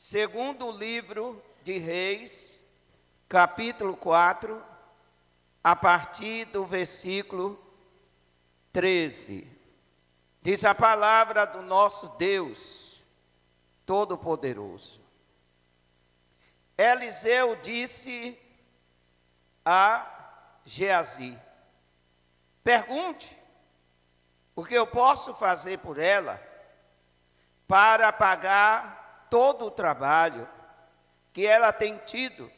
Segundo livro de Reis, capítulo 4, a partir do versículo 13. Diz a palavra do nosso Deus Todo-Poderoso. Eliseu disse a Geazi: pergunte o que eu posso fazer por ela para pagar todo o trabalho que ela tem tido.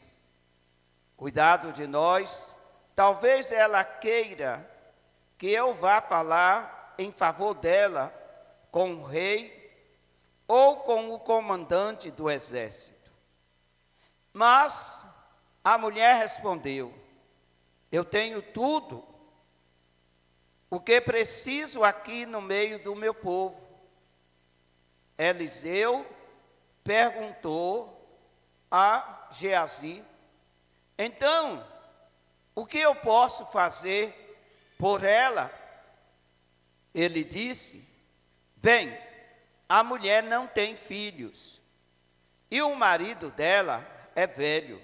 Cuidado de nós, talvez ela queira que eu vá falar em favor dela com o rei ou com o comandante do exército. Mas a mulher respondeu: eu tenho tudo o que preciso aqui no meio do meu povo. Eliseu perguntou a Geazi: então, o que eu posso fazer por ela? Ele disse: bem, a mulher não tem filhos e o marido dela é velho.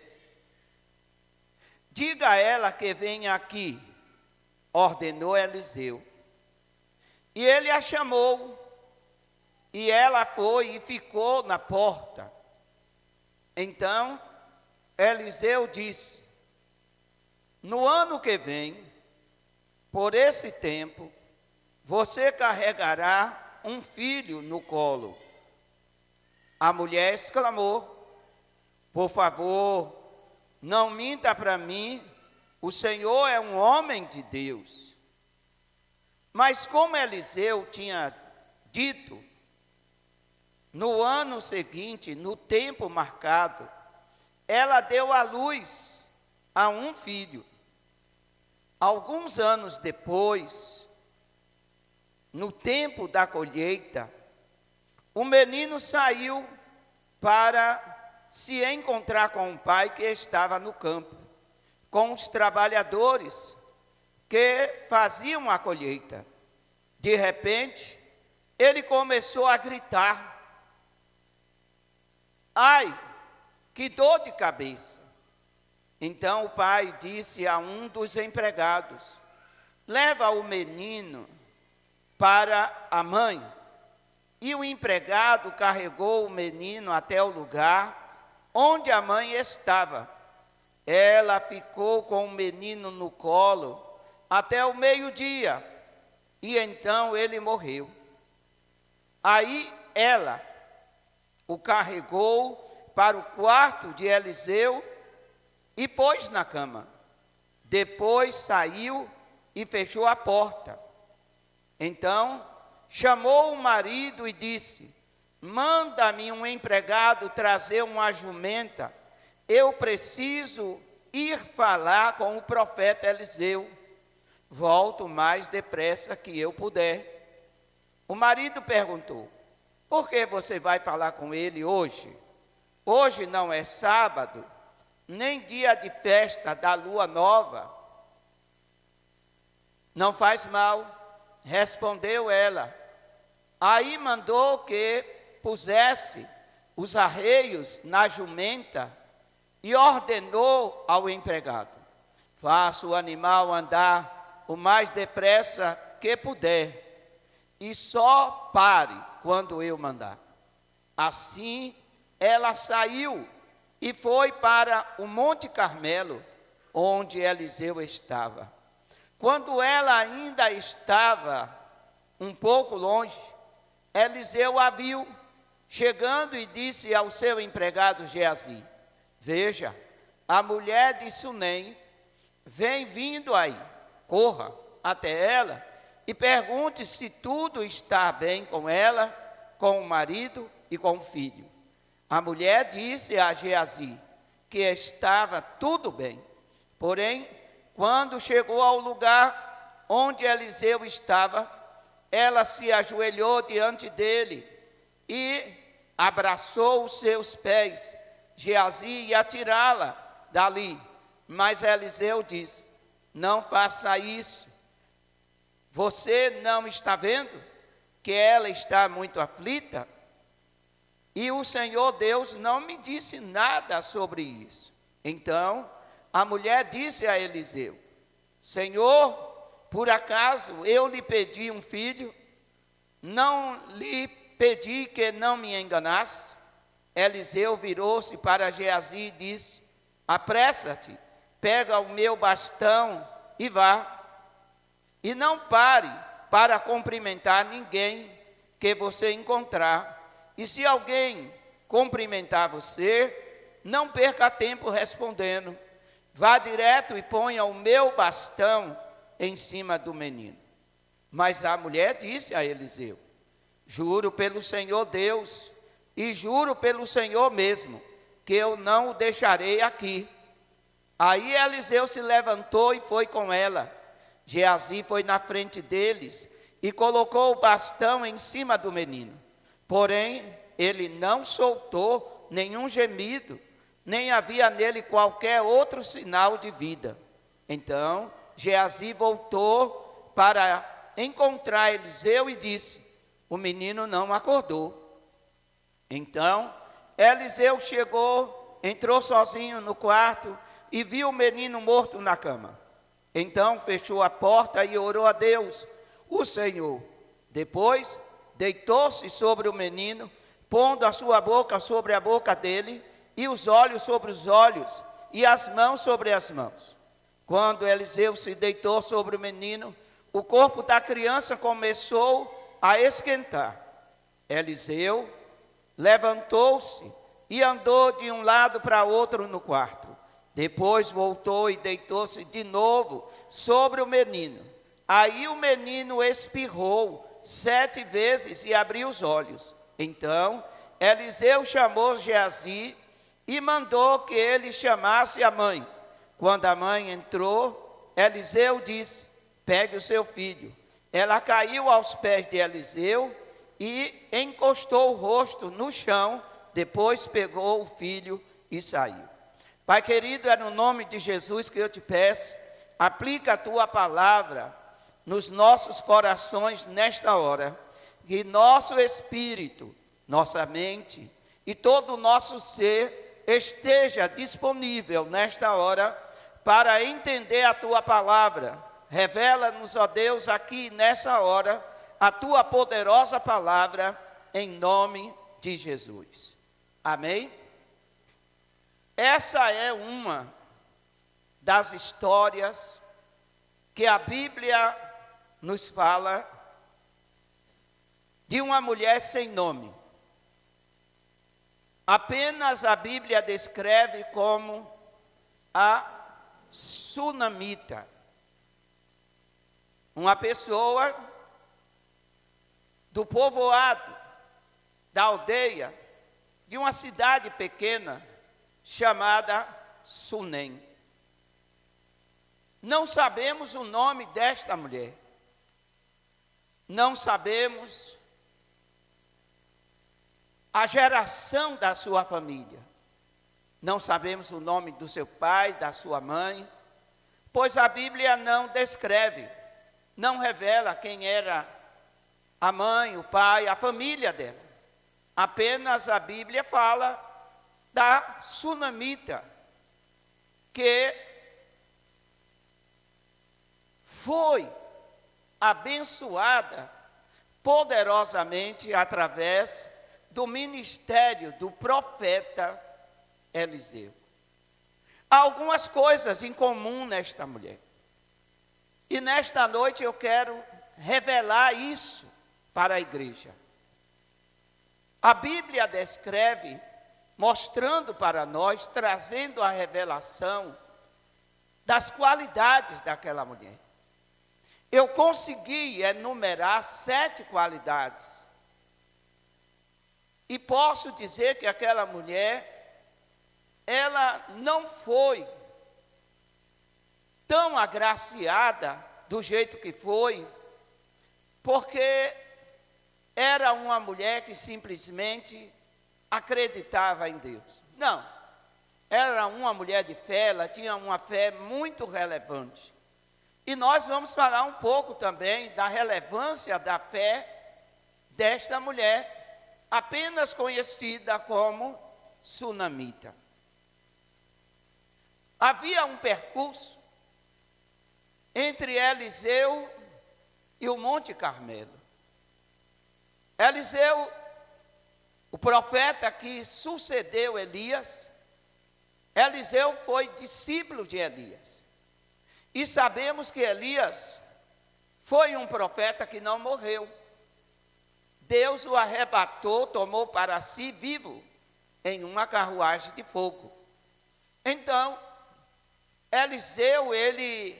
Diga a ela que venha aqui, ordenou Eliseu. E ele a chamou, e ela foi e ficou na porta. Então, Eliseu disse: no ano que vem, por esse tempo, você carregará um filho no colo. A mulher exclamou: por favor, não minta para mim, o Senhor é um homem de Deus. Mas como Eliseu tinha dito, no ano seguinte, no tempo marcado, ela deu à luz a um filho. Alguns anos depois, no tempo da colheita, o menino saiu para se encontrar com o pai que estava no campo, com os trabalhadores que faziam a colheita. De repente, ele começou a gritar: ai, que dor de cabeça! Então o pai disse a um dos empregados: leva o menino para a mãe. E o empregado carregou o menino até o lugar onde a mãe estava. Ela ficou com o menino no colo até o meio-dia, e então ele morreu. Aí ela o carregou para o quarto de Eliseu e pôs na cama. Depois saiu e fechou a porta. Então chamou o marido e disse: manda-me um empregado trazer uma jumenta. Eu preciso ir falar com o profeta Eliseu. Volto mais depressa que eu puder. O marido perguntou: por que você vai falar com ele hoje? Hoje não é sábado, nem dia de festa da lua nova. Não faz mal, respondeu ela. Aí mandou que pusesse os arreios na jumenta e ordenou ao empregado: faça o animal andar o mais depressa que puder e só pare quando eu mandar. Assim ela saiu e foi para o Monte Carmelo, onde Eliseu estava. Quando ela ainda estava um pouco longe, Eliseu a viu chegando e disse ao seu empregado Geazi: veja, a mulher de Sunem vem vindo aí. Corra até ela e pergunte se tudo está bem com ela, com o marido e com o filho. A mulher disse a Geazi que estava tudo bem. Porém, quando chegou ao lugar onde Eliseu estava, ela se ajoelhou diante dele e abraçou os seus pés. Geazi ia tirá-la dali, mas Eliseu disse: não faça isso. Você não está vendo que ela está muito aflita? e o Senhor Deus não me disse nada sobre isso. Então a mulher disse a Eliseu: Senhor, por acaso eu lhe pedi um filho? Não lhe pedi que não me enganasse? Eliseu virou-se para Geazi e disse: apressa-te, pega o meu bastão e vá. E não pare para cumprimentar ninguém que você encontrar. E se alguém cumprimentar você, não perca tempo respondendo. Vá direto e ponha o meu bastão em cima do menino. Mas a mulher disse a Eliseu: juro pelo Senhor Deus, e juro pelo Senhor mesmo, que eu não o deixarei aqui. Aí Eliseu se levantou e foi com ela. Geazi foi na frente deles e colocou o bastão em cima do menino. Porém, ele não soltou nenhum gemido, nem havia nele qualquer outro sinal de vida. Então, Geazi voltou para encontrar Eliseu e disse: o menino não acordou. Então, Eliseu chegou, entrou sozinho no quarto e viu o menino morto na cama. Então, fechou a porta e orou a Deus, o Senhor. Depois, deitou-se sobre o menino, pondo a sua boca sobre a boca dele, e os olhos sobre os olhos, e as mãos sobre as mãos. Quando Eliseu se deitou sobre o menino, o corpo da criança começou a esquentar. Eliseu levantou-se e andou de um lado para outro no quarto. Depois voltou e deitou-se de novo sobre o menino. Aí o menino espirrou 7 vezes e abriu os olhos. Então Eliseu chamou Geazi e mandou que ele chamasse a mãe. Quando a mãe entrou, Eliseu disse: pegue o seu filho. Ela caiu aos pés de Eliseu e encostou o rosto no chão, depois pegou o filho e saiu. Pai querido, é no nome de Jesus que eu te peço, aplica a tua palavra nos nossos corações nesta hora, que nosso espírito, nossa mente e todo o nosso ser esteja disponível nesta hora para entender a tua palavra. Revela-nos, ó Deus, aqui nessa hora, a tua poderosa palavra, em nome de Jesus. Amém? Essa é uma das histórias que a Bíblia nos fala de uma mulher sem nome. Apenas a Bíblia descreve como a sunamita, uma pessoa do povoado, da aldeia, de uma cidade pequena chamada Sunem. Não sabemos o nome desta mulher. Não sabemos a geração da sua família. Não sabemos o nome do seu pai, da sua mãe, pois a Bíblia não descreve, não revela quem era a mãe, o pai, a família dela. Apenas a Bíblia fala da sunamita, que foi abençoada poderosamente através do ministério do profeta Eliseu. Há algumas coisas em comum nesta mulher. E nesta noite eu quero revelar isso para a igreja. A Bíblia descreve, mostrando para nós, trazendo a revelação das qualidades daquela mulher. Eu consegui enumerar 7 qualidades. E posso dizer que aquela mulher, ela não foi tão agraciada do jeito que foi, porque era uma mulher que simplesmente acreditava em Deus. Não, era uma mulher de fé, ela tinha uma fé muito relevante. E nós vamos falar um pouco também da relevância da fé desta mulher apenas conhecida como sunamita. Havia um percurso entre Eliseu e o Monte Carmelo. Eliseu, o profeta que sucedeu Elias, Eliseu foi discípulo de Elias. E sabemos que Elias foi um profeta que não morreu. Deus o arrebatou, tomou para si vivo em uma carruagem de fogo. Então, Eliseu, ele,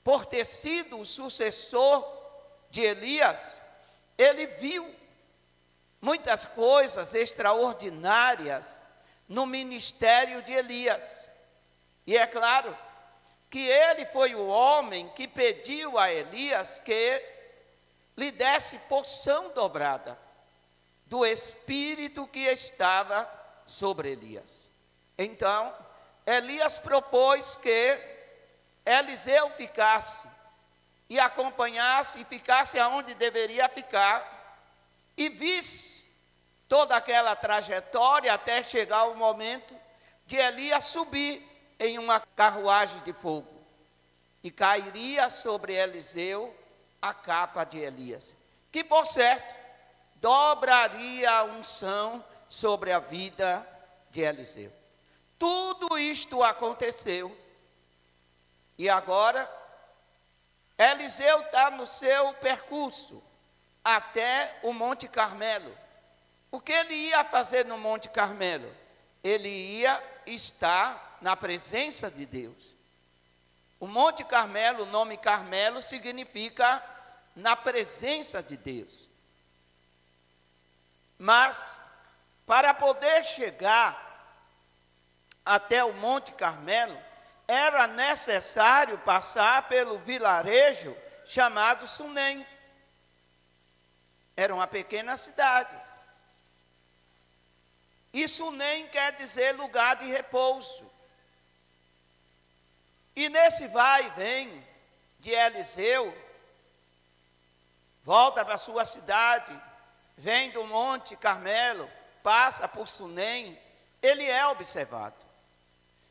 por ter sido o sucessor de Elias, ele viu muitas coisas extraordinárias no ministério de Elias. E é claro que ele foi o homem que pediu a Elias que lhe desse porção dobrada do Espírito que estava sobre Elias. Então, Elias propôs que Eliseu ficasse e acompanhasse e ficasse aonde deveria ficar e visse toda aquela trajetória até chegar o momento de Elias subir em uma carruagem de fogo e cairia sobre Eliseu a capa de Elias, que por certo dobraria a unção sobre a vida de Eliseu. Tudo isto aconteceu e agora Eliseu está no seu percurso até o Monte Carmelo. O que ele ia fazer no Monte Carmelo? Ele ia estar na presença de Deus. O Monte Carmelo, o nome Carmelo significa na presença de Deus. Mas, para poder chegar até o Monte Carmelo, era necessário passar pelo vilarejo chamado Sunem. Era uma pequena cidade. E Sunem quer dizer lugar de repouso. E nesse vai e vem de Eliseu, volta para a sua cidade, vem do Monte Carmelo, passa por Sunem, ele é observado.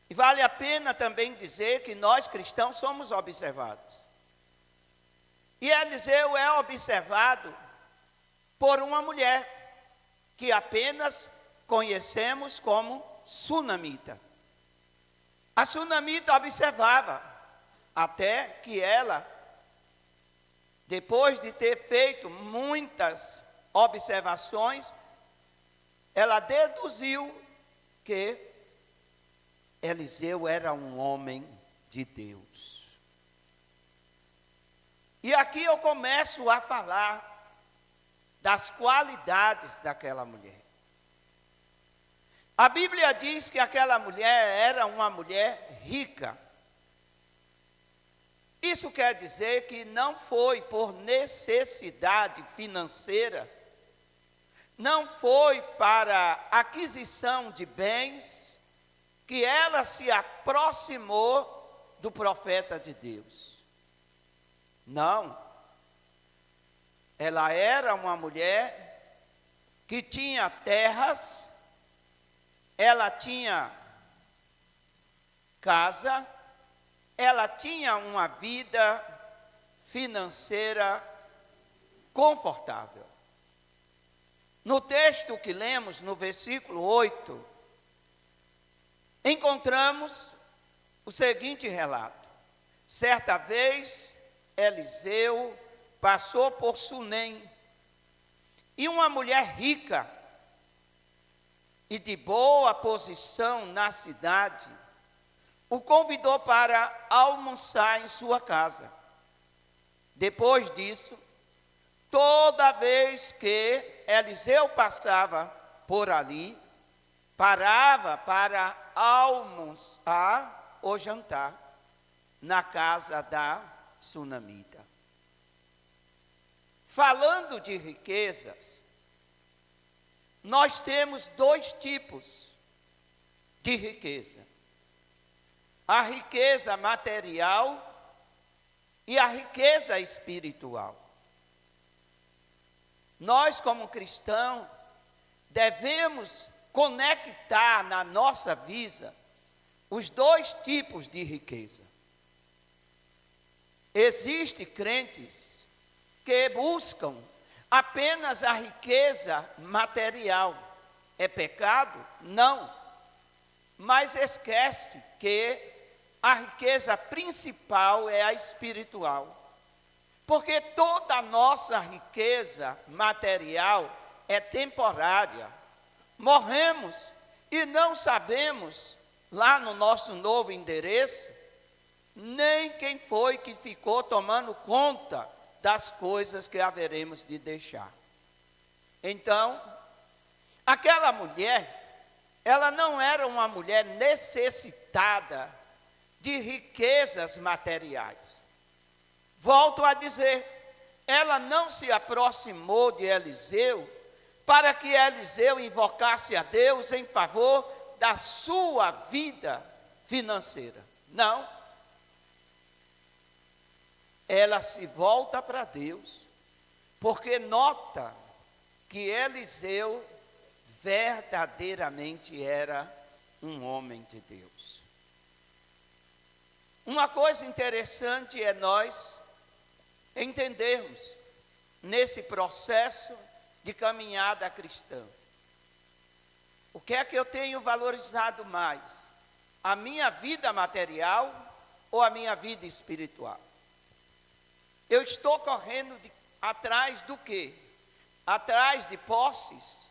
E vale a pena também dizer que nós cristãos somos observados. E Eliseu é observado por uma mulher que apenas conhecemos como sunamita. A sunamita observava até que ela, depois de ter feito muitas observações, ela deduziu que Eliseu era um homem de Deus. E aqui eu começo a falar das qualidades daquela mulher. A Bíblia diz que aquela mulher era uma mulher rica. Isso quer dizer que não foi por necessidade financeira, não foi para aquisição de bens, que ela se aproximou do profeta de Deus. Não. Ela era uma mulher que tinha terras, ela tinha casa, ela tinha uma vida financeira confortável. No texto que lemos, no versículo 8, encontramos o seguinte relato. Certa vez, Eliseu passou por Sunem, e uma mulher rica e de boa posição na cidade o convidou para almoçar em sua casa. Depois disso, toda vez que Eliseu passava por ali, parava para almoçar ou jantar na casa da sunamita. Falando de riquezas, nós temos dois tipos de riqueza: a riqueza material e a riqueza espiritual. Nós, como cristãos, devemos conectar na nossa vida os dois tipos de riqueza. Existem crentes que buscam apenas a riqueza material. É pecado? Não. Mas esquece que a riqueza principal é a espiritual. Porque toda a nossa riqueza material é temporária. Morremos e não sabemos, lá no nosso novo endereço, nem quem foi que ficou tomando conta das coisas que haveremos de deixar. Então, aquela mulher, ela não era uma mulher necessitada de riquezas materiais. Volto a dizer, ela não se aproximou de Eliseu para que Eliseu invocasse a Deus em favor da sua vida financeira. Não. Ela se volta para Deus, porque nota que Eliseu verdadeiramente era um homem de Deus. Uma coisa interessante é nós entendermos nesse processo de caminhada cristã. O que é que eu tenho valorizado mais? A minha vida material ou a minha vida espiritual? Eu estou correndo atrás do quê? Atrás de posses,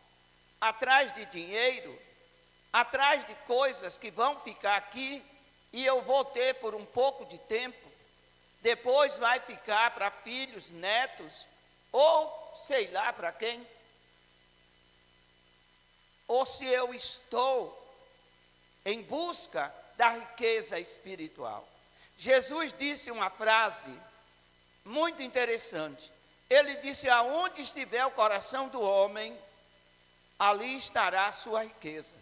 atrás de dinheiro, atrás de coisas que vão ficar aqui e eu vou ter por um pouco de tempo, depois vai ficar para filhos, netos, ou sei lá para quem. Ou se eu estou em busca da riqueza espiritual. Jesus disse uma frase muito interessante. Ele disse: aonde estiver o coração do homem, ali estará a sua riqueza.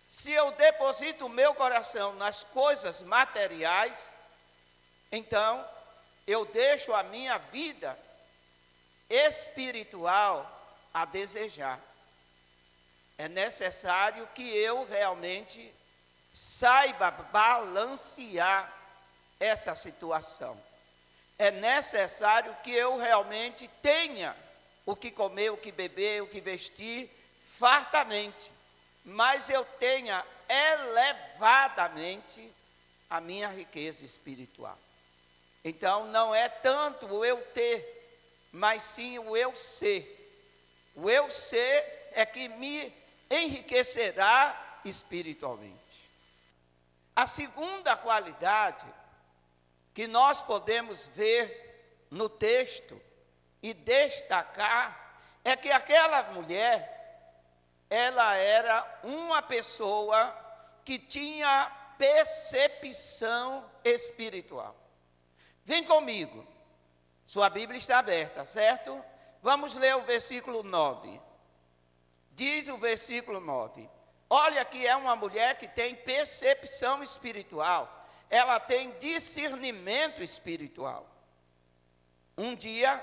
Se eu deposito o meu coração nas coisas materiais, então eu deixo a minha vida espiritual a desejar. É necessário que eu realmente saiba balancear essa situação. É necessário que eu realmente tenha o que comer, o que beber, o que vestir, fartamente. Mas eu tenha elevadamente a minha riqueza espiritual. Então, não é tanto o eu ter, mas sim o eu ser. O eu ser é que me enriquecerá espiritualmente. A segunda qualidade que nós podemos ver no texto e destacar é que aquela mulher, ela era uma pessoa que tinha percepção espiritual. Vem comigo, sua Bíblia está aberta, certo? Vamos ler o versículo 9. Diz o versículo 9: olha que é uma mulher que tem percepção espiritual, ela tem discernimento espiritual. Um dia,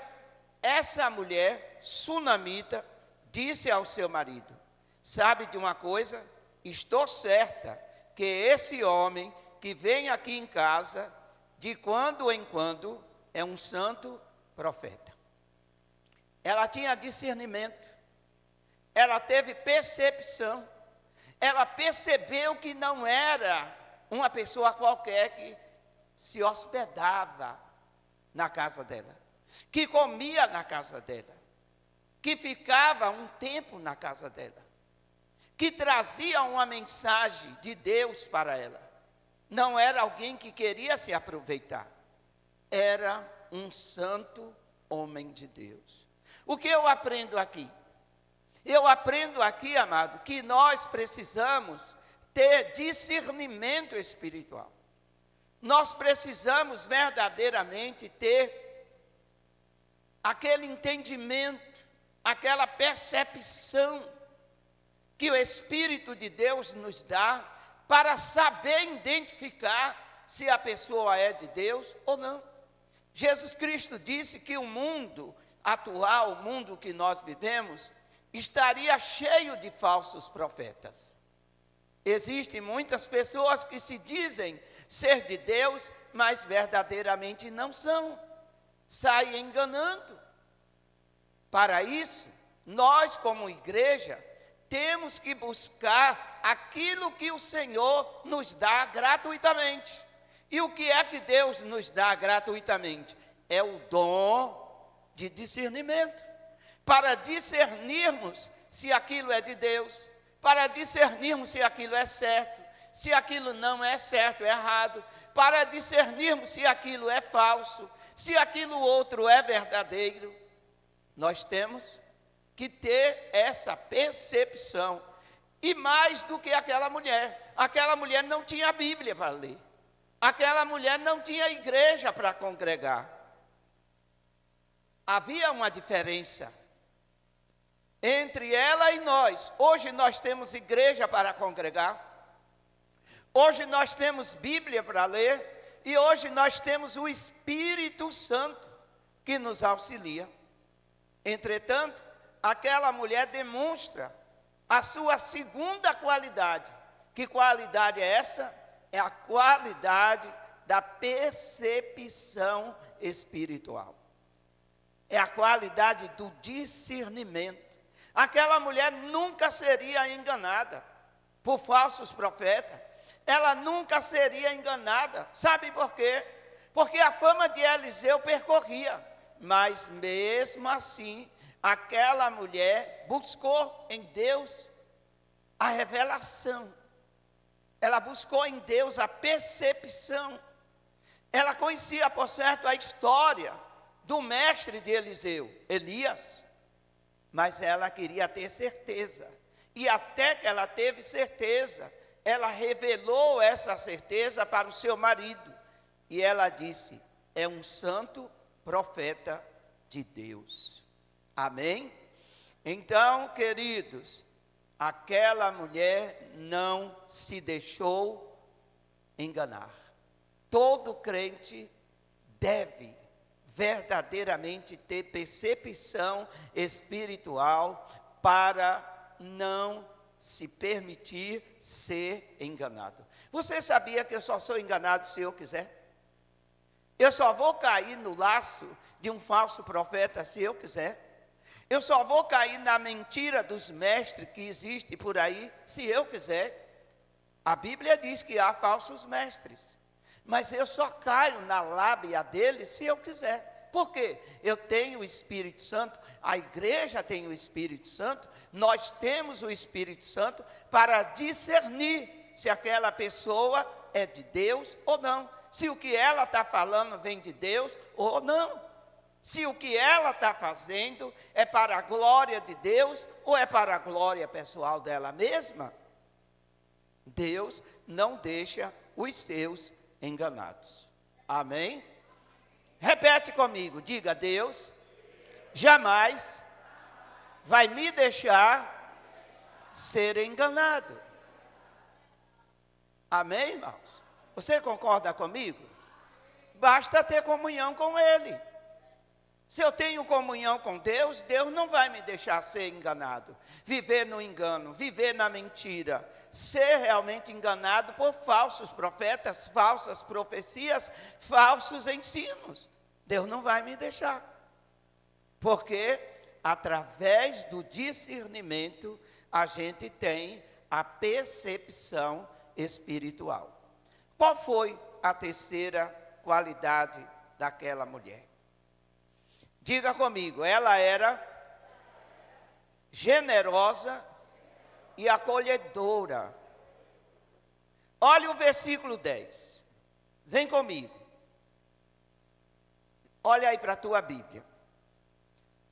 essa mulher sunamita disse ao seu marido: sabe de uma coisa? Estou certa que esse homem que vem aqui em casa, de quando em quando, é um santo profeta. Ela tinha discernimento, ela teve percepção, ela percebeu que não era uma pessoa qualquer que se hospedava na casa dela, que comia na casa dela, que ficava um tempo na casa dela, que trazia uma mensagem de Deus para ela. Não era alguém que queria se aproveitar, era um santo homem de Deus. O que eu aprendo aqui? Eu aprendo aqui, amado, que nós precisamos ter discernimento espiritual. Nós precisamos verdadeiramente ter aquele entendimento, aquela percepção que o Espírito de Deus nos dá para saber identificar se a pessoa é de Deus ou não. Jesus Cristo disse que o mundo atual, o mundo que nós vivemos, estaria cheio de falsos profetas. Existem muitas pessoas que se dizem ser de Deus, mas verdadeiramente não são, saem enganando. Para isso, nós como igreja, temos que buscar aquilo que o Senhor nos dá gratuitamente. E o que é que Deus nos dá gratuitamente? É o dom de discernimento, para discernirmos se aquilo é de Deus, para discernirmos se aquilo é certo, se aquilo não é certo, é errado, para discernirmos se aquilo é falso, se aquilo outro é verdadeiro. Nós temos que ter essa percepção. E mais do que aquela mulher não tinha Bíblia para ler, aquela mulher não tinha igreja para congregar. Havia uma diferença entre ela e nós. Hoje nós temos igreja para congregar, hoje nós temos Bíblia para ler, e hoje nós temos o Espírito Santo que nos auxilia. Entretanto, aquela mulher demonstra a sua segunda qualidade. Que qualidade é essa? É a qualidade da percepção espiritual. É a qualidade do discernimento. Aquela mulher nunca seria enganada por falsos profetas. Ela nunca seria enganada. Sabe por quê? Porque a fama de Eliseu percorria. Mas mesmo assim, aquela mulher buscou em Deus a revelação. Ela buscou em Deus a percepção. Ela conhecia, por certo, a história do mestre de Eliseu, Elias. Mas ela queria ter certeza. E até que ela teve certeza, ela revelou essa certeza para o seu marido. E ela disse: é um santo profeta de Deus. Amém? Então, queridos, aquela mulher não se deixou enganar. Todo crente deve verdadeiramente ter percepção espiritual para não se permitir ser enganado. Você sabia que eu só sou enganado se eu quiser? Eu só vou cair no laço de um falso profeta se eu quiser. Eu só vou cair na mentira dos mestres que existe por aí se eu quiser. A Bíblia diz que há falsos mestres. Mas eu só caio na lábia deles se eu quiser. Por quê? Eu tenho o Espírito Santo, a igreja tem o Espírito Santo, nós temos o Espírito Santo para discernir se aquela pessoa é de Deus ou não. Se o que ela está falando vem de Deus ou não. Se o que ela está fazendo é para a glória de Deus ou é para a glória pessoal dela mesma. Deus não deixa os seus enganados. Amém? Repete comigo, diga: Deus jamais vai me deixar ser enganado. Amém, irmãos? Você concorda comigo? Basta ter comunhão com Ele. Se eu tenho comunhão com Deus, Deus não vai me deixar ser enganado, viver no engano, viver na mentira, ser realmente enganado por falsos profetas, falsas profecias, falsos ensinos. Deus não vai me deixar, porque através do discernimento a gente tem a percepção espiritual. Qual foi a terceira qualidade daquela mulher? Diga comigo, ela era generosa e acolhedora. Olha o versículo 10. Vem comigo. Olha aí para a tua Bíblia.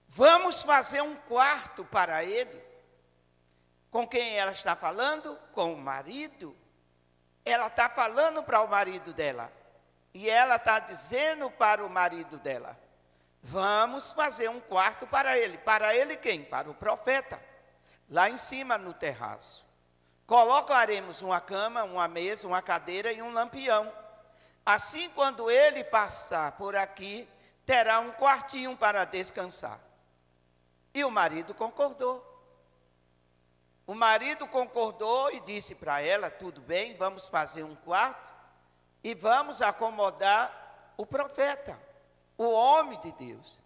Vamos fazer um quarto para ele. Com quem ela está falando? Com o marido. Ela está falando para o marido dela. E ela está dizendo para o marido dela: vamos fazer um quarto para ele. Para ele quem? Para o profeta. Lá em cima no terraço. Colocaremos uma cama, uma mesa, uma cadeira e um lampião. Assim, quando ele passar por aqui, terá um quartinho para descansar. E o marido concordou. O marido concordou e disse para ela: tudo bem, vamos fazer um quarto e vamos acomodar o profeta, o homem de Deus.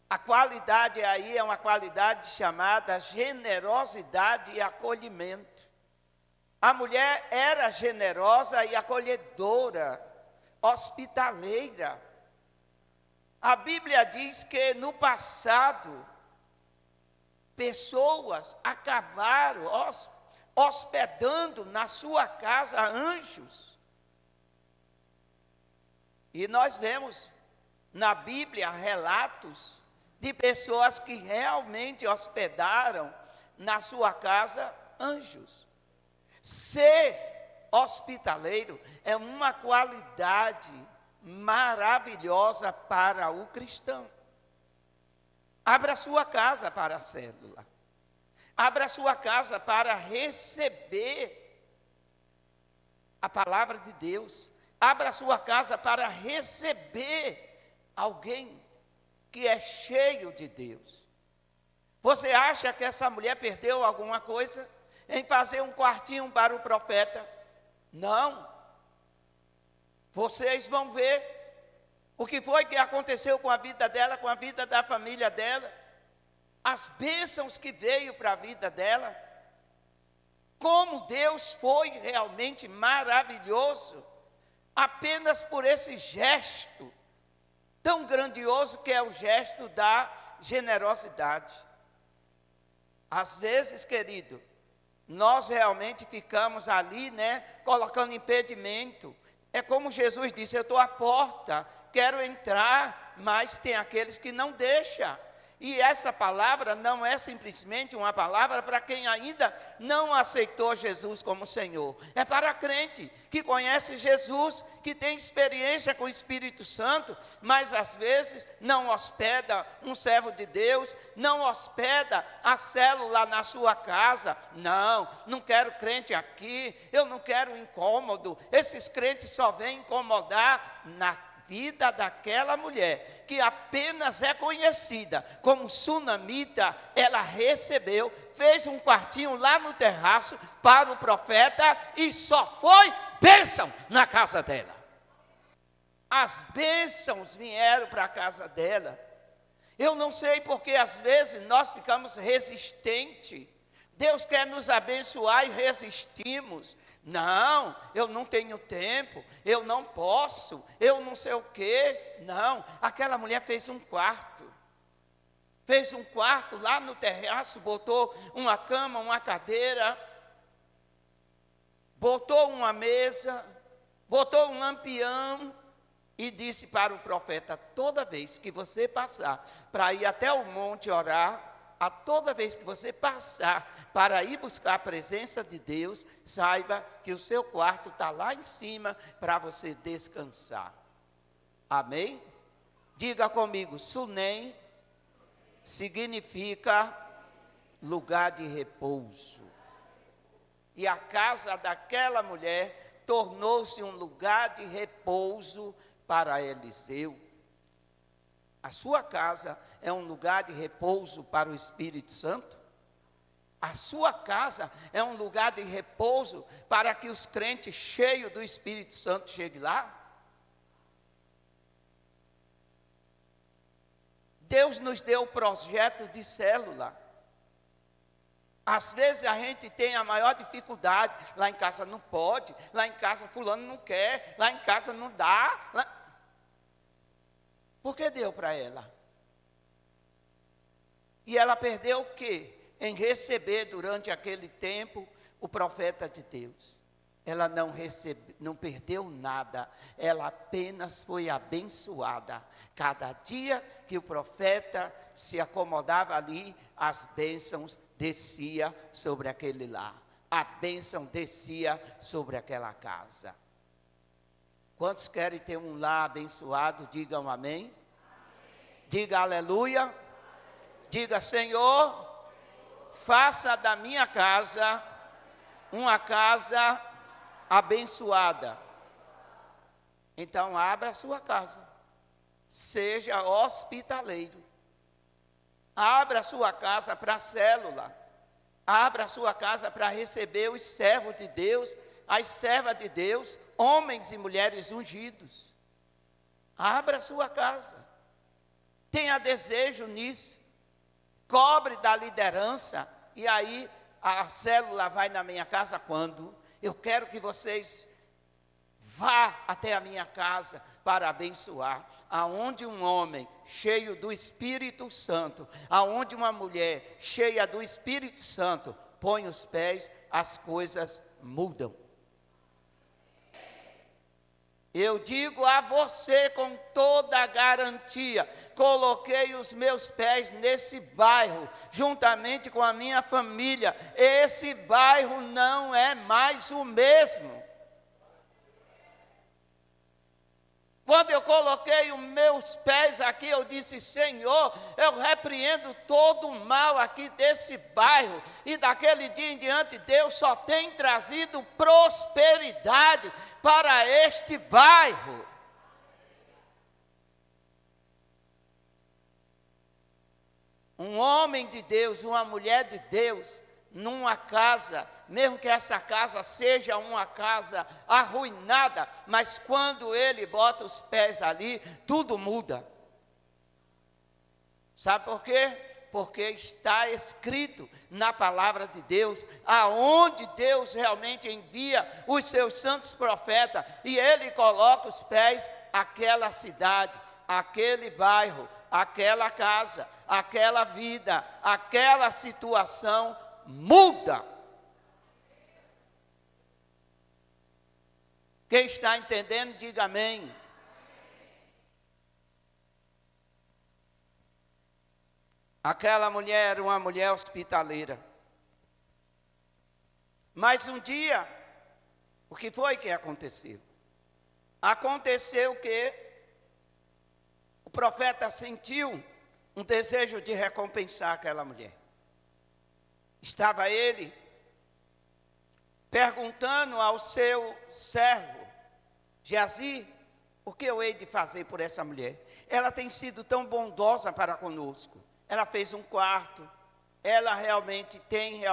A qualidade aí é uma qualidade chamada generosidade e acolhimento. A mulher era generosa e acolhedora, hospitaleira. A Bíblia diz que no passado, pessoas acabaram hospedando na sua casa anjos. E nós vemos na Bíblia relatos de pessoas que realmente hospedaram na sua casa anjos. Ser hospitaleiro é uma qualidade maravilhosa para o cristão. Abra sua casa para a célula. Abra sua casa para receber a palavra de Deus. Abra sua casa para receber alguém que é cheio de Deus. Você acha que essa mulher perdeu alguma coisa em fazer um quartinho para o profeta? Não. Vocês vão ver o que foi que aconteceu com a vida dela, com a vida da família dela, as bênçãos que veio para a vida dela, como Deus foi realmente maravilhoso, apenas por esse gesto tão grandioso que é o gesto da generosidade. Às vezes, querido, nós realmente ficamos ali, colocando impedimento. É como Jesus disse: eu estou à porta, quero entrar, mas tem aqueles que não deixam. E essa palavra não é simplesmente uma palavra para quem ainda não aceitou Jesus como Senhor. É para crente que conhece Jesus, que tem experiência com o Espírito Santo, mas às vezes não hospeda um servo de Deus, não hospeda a célula na sua casa. Não quero crente aqui, eu não quero incômodo. Esses crentes só vêm incomodar na vida daquela mulher, que apenas é conhecida como sunamita. Ela recebeu, fez um quartinho lá no terraço para o profeta e só foi bênção na casa dela. As bênçãos vieram para a casa dela. Eu não sei porque às vezes nós ficamos resistentes. Deus quer nos abençoar e resistimos. Não, eu não tenho tempo, eu não posso, eu não sei o quê. Não, aquela mulher fez um quarto lá no terraço, botou uma cama, uma cadeira, botou uma mesa, botou um lampião e disse para o profeta: toda vez que você passar para ir até o monte orar, a toda vez que você passar para ir buscar a presença de Deus, saiba que o seu quarto está lá em cima para você descansar. Amém? Diga comigo: Sunem significa lugar de repouso. E a casa daquela mulher tornou-se um lugar de repouso para Eliseu. A sua casa é um lugar de repouso para o Espírito Santo? A sua casa é um lugar de repouso para que os crentes cheios do Espírito Santo cheguem lá? Deus nos deu o projeto de célula. Às vezes a gente tem a maior dificuldade. Lá em casa não pode, lá em casa fulano não quer, lá em casa não dá. Por que deu para ela? E ela perdeu o quê? Em receber durante aquele tempo o profeta de Deus. Ela não perdeu nada, ela apenas foi abençoada. Cada dia que o profeta se acomodava ali, as bênçãos desciam sobre aquele lar. A bênção descia sobre aquela casa. Quantos querem ter um lar abençoado? Digam amém. Diga aleluia. Diga: Senhor, faça da minha casa uma casa abençoada. Então abra a sua casa. Seja hospitaleiro. Abra a sua casa para a célula. Abra a sua casa para receber os servos de Deus, as servas de Deus, homens e mulheres ungidos. Abra a sua casa. Tenha desejo nisso. Cobre da liderança. E aí a célula vai na minha casa quando? Eu quero que vocês vá até a minha casa para abençoar. Aonde um homem cheio do Espírito Santo, aonde uma mulher cheia do Espírito Santo põe os pés, as coisas mudam. Eu digo a você com toda a garantia, coloquei os meus pés nesse bairro, juntamente com a minha família. Esse bairro não é mais o mesmo. Quando eu coloquei os meus pés aqui, eu disse: Senhor, eu repreendo todo o mal aqui desse bairro. E daquele dia em diante, Deus só tem trazido prosperidade para este bairro. Um homem de Deus, uma mulher de Deus, numa casa, mesmo que essa casa seja uma casa arruinada, mas quando ele bota os pés ali, tudo muda. Sabe por quê? Porque está escrito na palavra de Deus, aonde Deus realmente envia os seus santos profetas, e ele coloca os pés, aquela cidade, aquele bairro, aquela casa, aquela vida, aquela situação muda. Quem está entendendo, diga amém. Aquela mulher era uma mulher hospitaleira. Mas um dia, o que foi que aconteceu? Aconteceu que o profeta sentiu um desejo de recompensar aquela mulher. Estava ele perguntando ao seu servo, Geazi, o que eu hei de fazer por essa mulher? Ela tem sido tão bondosa para conosco. Ela fez um quarto, ela realmente tem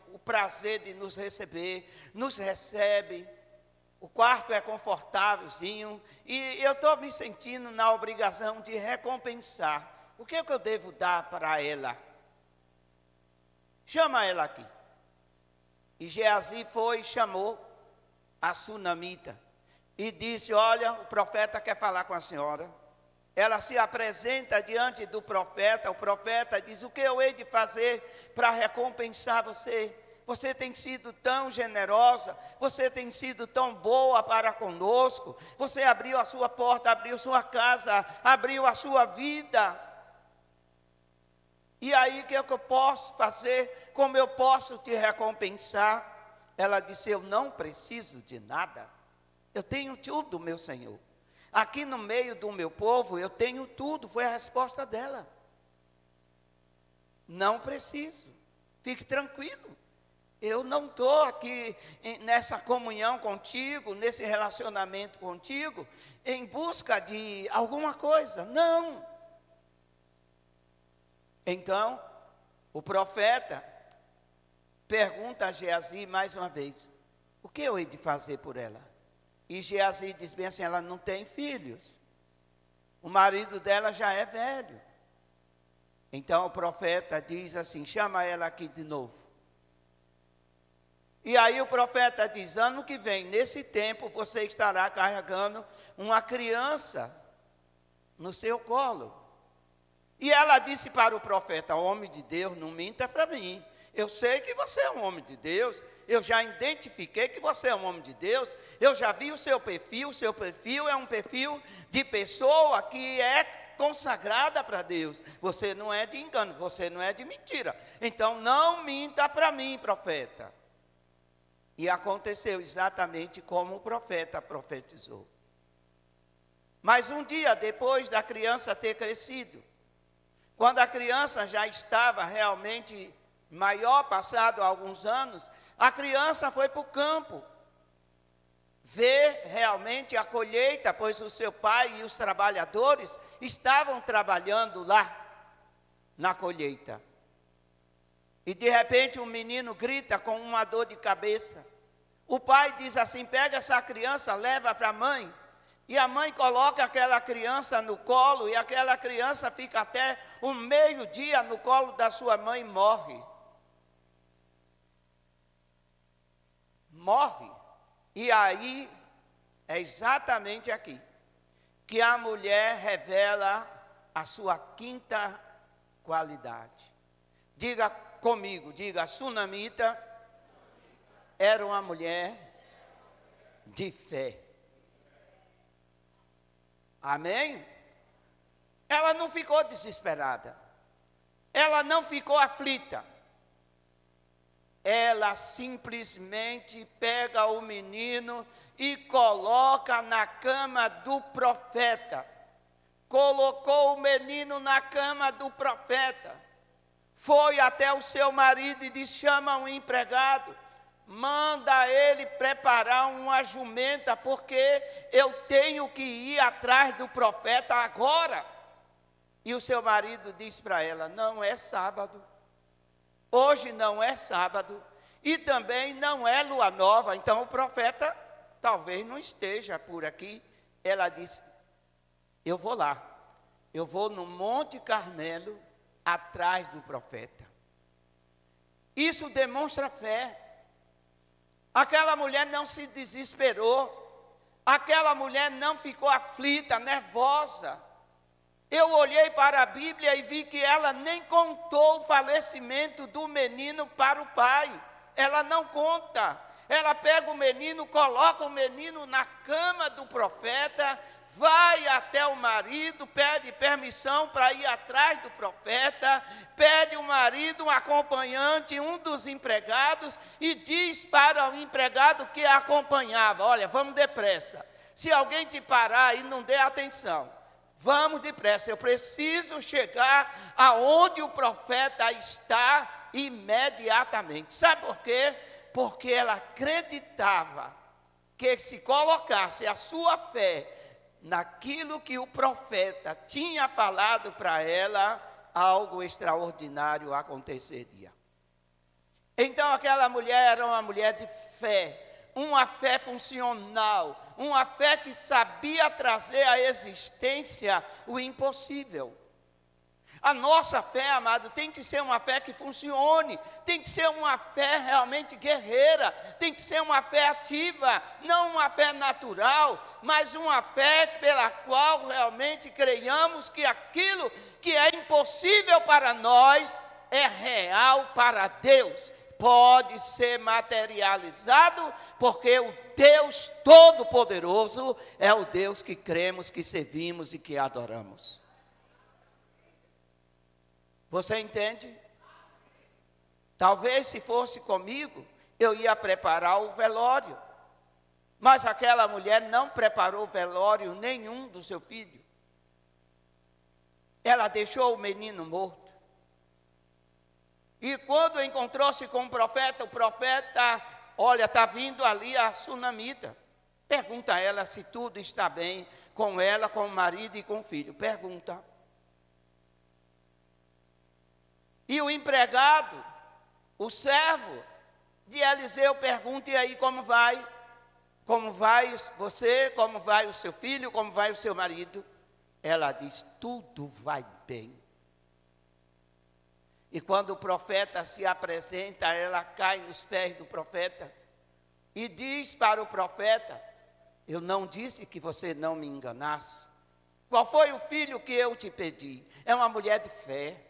o prazer de nos receber, nos recebe. O quarto é confortávelzinho e eu estou me sentindo na obrigação de recompensar. O que é que eu devo dar para ela? Chama ela aqui. E Geazi foi e chamou a sunamita e disse: olha, o profeta quer falar com a senhora. Ela se apresenta diante do profeta, o profeta diz: o que eu hei de fazer para recompensar você? Você tem sido tão generosa, você tem sido tão boa para conosco, você abriu a sua porta, abriu sua casa, abriu a sua vida. E aí, o que eu posso fazer? Como eu posso te recompensar? Ela disse: eu não preciso de nada, eu tenho tudo, meu Senhor. Aqui no meio do meu povo, eu tenho tudo, foi a resposta dela. Não preciso, fique tranquilo. Eu não estou aqui nessa comunhão contigo, nesse relacionamento contigo, em busca de alguma coisa, não. Então, o profeta pergunta a Geazi mais uma vez: o que eu hei de fazer por ela? E Geazi diz bem assim: ela não tem filhos, o marido dela já é velho. Então o profeta diz assim: chama ela aqui de novo. E aí o profeta diz: ano que vem, nesse tempo, você estará carregando uma criança no seu colo. E ela disse para o profeta: homem de Deus, não minta para mim. Eu sei que você é um homem de Deus, eu já identifiquei que você é um homem de Deus, eu já vi o seu perfil é um perfil de pessoa que é consagrada para Deus. Você não é de engano, você não é de mentira. Então não minta para mim, profeta. E aconteceu exatamente como o profeta profetizou. Mas um dia depois da criança ter crescido, quando a criança já estava realmente maior, passado alguns anos, a criança foi para o campo ver realmente a colheita, pois o seu pai e os trabalhadores estavam trabalhando lá na colheita. E de repente o menino grita com uma dor de cabeça. O pai diz assim: pega essa criança, leva para a mãe. E a mãe coloca aquela criança no colo, e aquela criança fica até o meio-dia no colo da sua mãe e morre. Morre. E aí, é exatamente aqui, que a mulher revela a sua quinta qualidade. Diga comigo, diga: a sunamita era uma mulher de fé. Amém? Ela não ficou desesperada. Ela não ficou aflita. Ela simplesmente pega o menino e coloca na cama do profeta. Colocou o menino na cama do profeta. Foi até o seu marido e disse: chama um empregado. Manda ele preparar uma jumenta, porque eu tenho que ir atrás do profeta agora. E o seu marido diz para ela: não é sábado, hoje não é sábado, e também não é lua nova, então o profeta talvez não esteja por aqui. Ela disse: eu vou lá, eu vou no Monte Carmelo atrás do profeta. Isso demonstra fé. Aquela mulher não se desesperou, aquela mulher não ficou aflita, nervosa. Eu olhei para a Bíblia e vi que ela nem contou o falecimento do menino para o pai. Ela não conta. Ela pega o menino, coloca o menino na cama do profeta, vai até o marido, pede permissão para ir atrás do profeta, pede o marido, um acompanhante, um dos empregados, e diz para o empregado que a acompanhava: olha, vamos depressa. Se alguém te parar e não der atenção, vamos depressa, eu preciso chegar aonde o profeta está imediatamente. Sabe por quê? Porque ela acreditava que se colocasse a sua fé naquilo que o profeta tinha falado para ela, algo extraordinário aconteceria. Então aquela mulher era uma mulher de fé, uma fé funcional, uma fé que sabia trazer à existência o impossível. A nossa fé, amado, tem que ser uma fé que funcione, tem que ser uma fé realmente guerreira, tem que ser uma fé ativa, não uma fé natural, mas uma fé pela qual realmente creiamos que aquilo que é impossível para nós é real para Deus, pode ser materializado, porque o Deus Todo-Poderoso é o Deus que cremos, que servimos e que adoramos. Você entende? Talvez se fosse comigo, eu ia preparar o velório. Mas aquela mulher não preparou velório nenhum do seu filho. Ela deixou o menino morto. E quando encontrou-se com o profeta, olha, está vindo ali a sunamita. Pergunta a ela se tudo está bem com ela, com o marido e com o filho. Pergunta. E o empregado, o servo de Eliseu pergunta: e aí, como vai? Como vai você? Como vai o seu filho? Como vai o seu marido? Ela diz: tudo vai bem. E quando o profeta se apresenta, ela cai nos pés do profeta e diz para o profeta: eu não disse que você não me enganasse. Qual foi o filho que eu te pedi? É uma mulher de fé.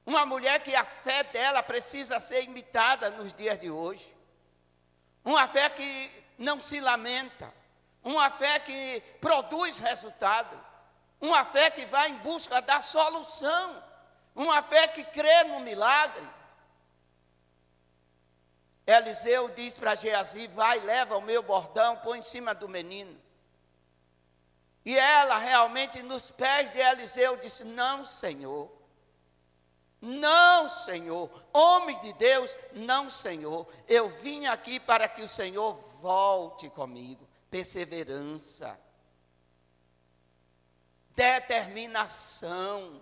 Uma mulher que a fé dela precisa ser imitada nos dias de hoje. Uma fé que não se lamenta. Uma fé que produz resultado. Uma fé que vai em busca da solução. Uma fé que crê no milagre. Eliseu diz para Geazi: vai, leva o meu bordão, põe em cima do menino. E ela realmente nos pés de Eliseu disse: não, Senhor. Não, Senhor, homem de Deus, não, Senhor, eu vim aqui para que o Senhor volte comigo. Perseverança, determinação.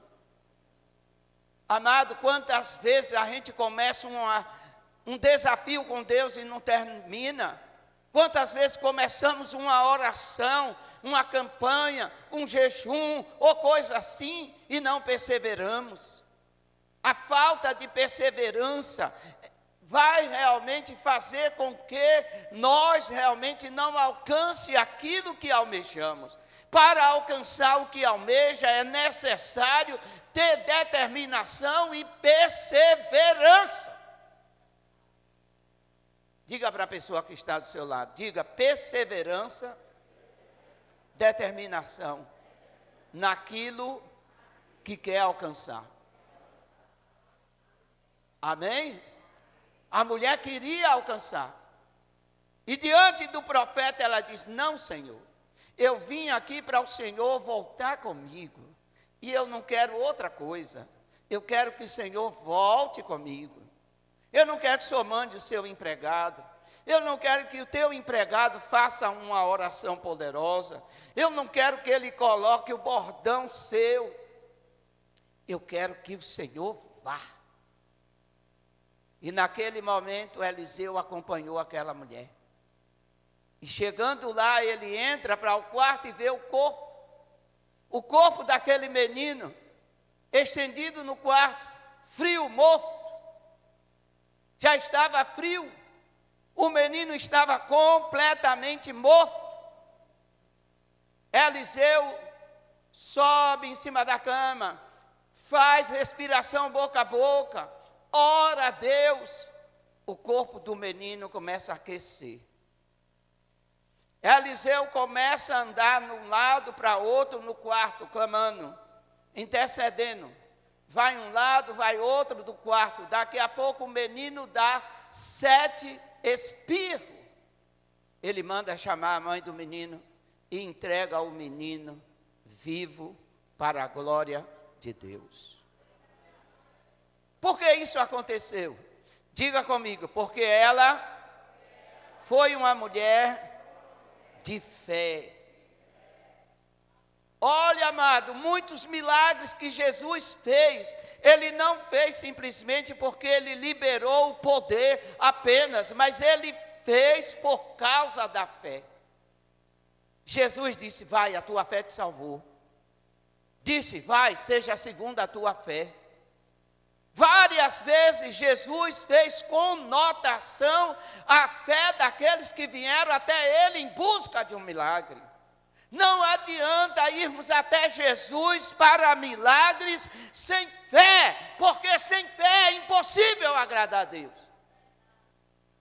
Amado, quantas vezes a gente começa um desafio com Deus e não termina? Quantas vezes começamos uma oração, uma campanha, um jejum ou coisa assim e não perseveramos? A falta de perseverança vai realmente fazer com que nós realmente não alcance aquilo que almejamos. Para alcançar o que almeja é necessário ter determinação e perseverança. Diga para a pessoa que está do seu lado, diga perseverança, determinação naquilo que quer alcançar. Amém? A mulher queria alcançar. E diante do profeta ela diz, não, Senhor, eu vim aqui para o Senhor voltar comigo. E eu não quero outra coisa. Eu quero que o Senhor volte comigo. Eu não quero que o Senhor mande o seu empregado. Eu não quero que o teu empregado faça uma oração poderosa. Eu não quero que ele coloque o bordão seu. Eu quero que o Senhor vá. E naquele momento Eliseu acompanhou aquela mulher. E chegando lá, ele entra para o quarto e vê o corpo daquele menino, estendido no quarto, frio, morto. Já estava frio, o menino estava completamente morto. Eliseu sobe em cima da cama, faz respiração boca a boca, ora a Deus, o corpo do menino começa a aquecer. Eliseu começa a andar de um lado para outro no quarto, clamando, intercedendo. Vai um lado, vai outro do quarto. Daqui a pouco o menino dá 7 espirros. Ele manda chamar a mãe do menino e entrega o menino vivo para a glória de Deus. Por que isso aconteceu? Diga comigo, porque ela foi uma mulher de fé. Olha, amado, muitos milagres que Jesus fez, Ele não fez simplesmente porque Ele liberou o poder apenas, mas Ele fez por causa da fé. Jesus disse, vai, a tua fé te salvou. Disse, vai, seja segundo a tua fé. Várias vezes Jesus fez conotação à fé daqueles que vieram até Ele em busca de um milagre. Não adianta irmos até Jesus para milagres sem fé, porque sem fé é impossível agradar a Deus.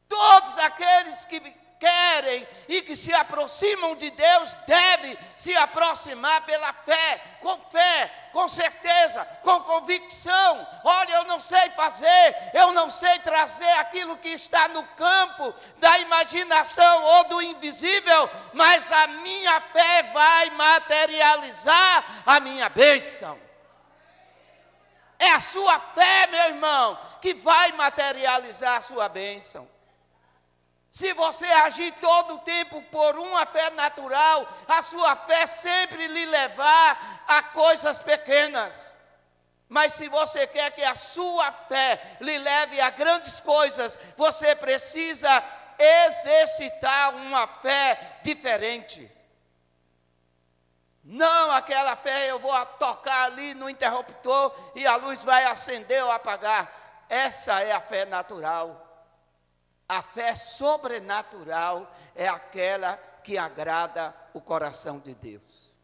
Todos aqueles que querem e que se aproximam de Deus devem se aproximar pela fé, com certeza, com convicção. Olha, eu não sei fazer, eu não sei trazer aquilo que está no campo da imaginação ou do invisível, mas a minha fé vai materializar a minha bênção. É a sua fé, meu irmão, que vai materializar a sua bênção. Se você agir todo o tempo por uma fé natural, a sua fé sempre lhe levar a coisas pequenas. Mas se você quer que a sua fé lhe leve a grandes coisas, você precisa exercitar uma fé diferente. Não aquela fé, eu vou tocar ali no interruptor e a luz vai acender ou apagar. Essa é a fé natural. A fé sobrenatural é aquela que agrada o coração de Deus.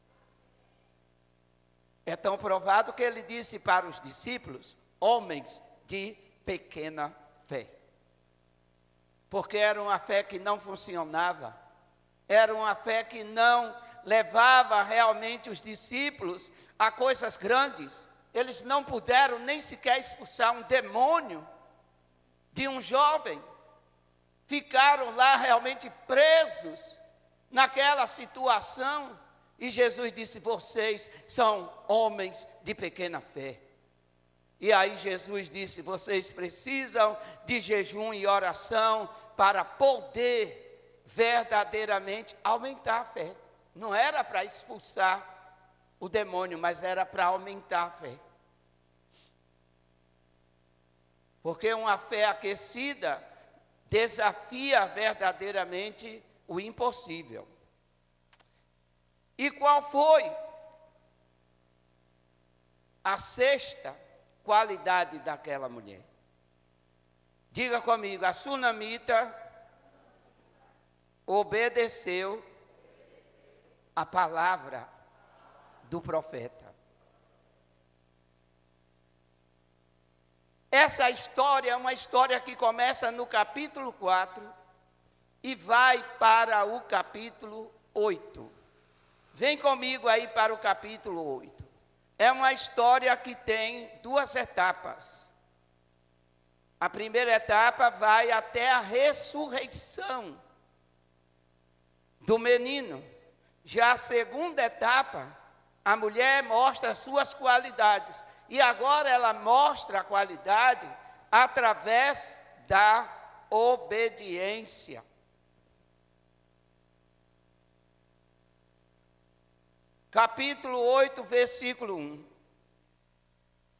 É tão provado que ele disse para os discípulos, homens de pequena fé. Porque era uma fé que não funcionava, era uma fé que não levava realmente os discípulos a coisas grandes. Eles não puderam nem sequer expulsar um demônio de um jovem. Ficaram lá realmente presos naquela situação. E Jesus disse, vocês são homens de pequena fé. E aí Jesus disse, vocês precisam de jejum e oração para poder verdadeiramente aumentar a fé. Não era para expulsar o demônio, mas era para aumentar a fé. Porque uma fé aquecida desafia verdadeiramente o impossível. E qual foi a sexta qualidade daquela mulher? Diga comigo, a sunamita obedeceu a palavra do profeta. Essa história é uma história que começa no capítulo 4 e vai para o capítulo 8. Vem comigo aí para o capítulo 8. É uma história que tem duas etapas. A primeira etapa vai até a ressurreição do menino. Já a segunda etapa, a mulher mostra suas qualidades. E agora ela mostra a qualidade através da obediência. Capítulo 8, versículo 1.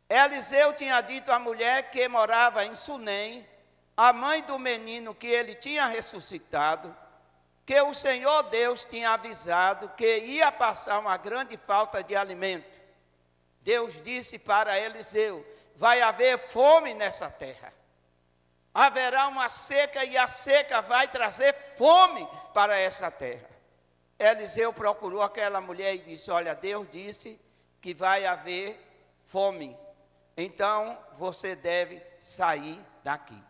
Eliseu tinha dito à mulher que morava em Sunem, a mãe do menino que ele tinha ressuscitado, que o Senhor Deus tinha avisado que ia passar uma grande falta de alimento. Deus disse para Eliseu: vai haver fome nessa terra. Haverá uma seca e a seca vai trazer fome para essa terra. Eliseu procurou aquela mulher e disse: olha, Deus disse que vai haver fome. Então você deve sair daqui.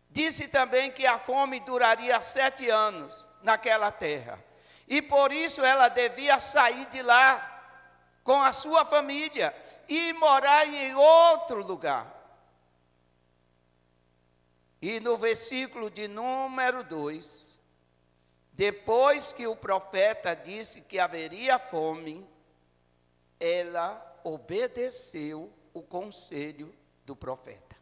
Disse também que a fome duraria 7 anos naquela terra. E por isso ela devia sair de lá com a sua família e morar em outro lugar. E no versículo de número 2, depois que o profeta disse que haveria fome, ela obedeceu o conselho do profeta.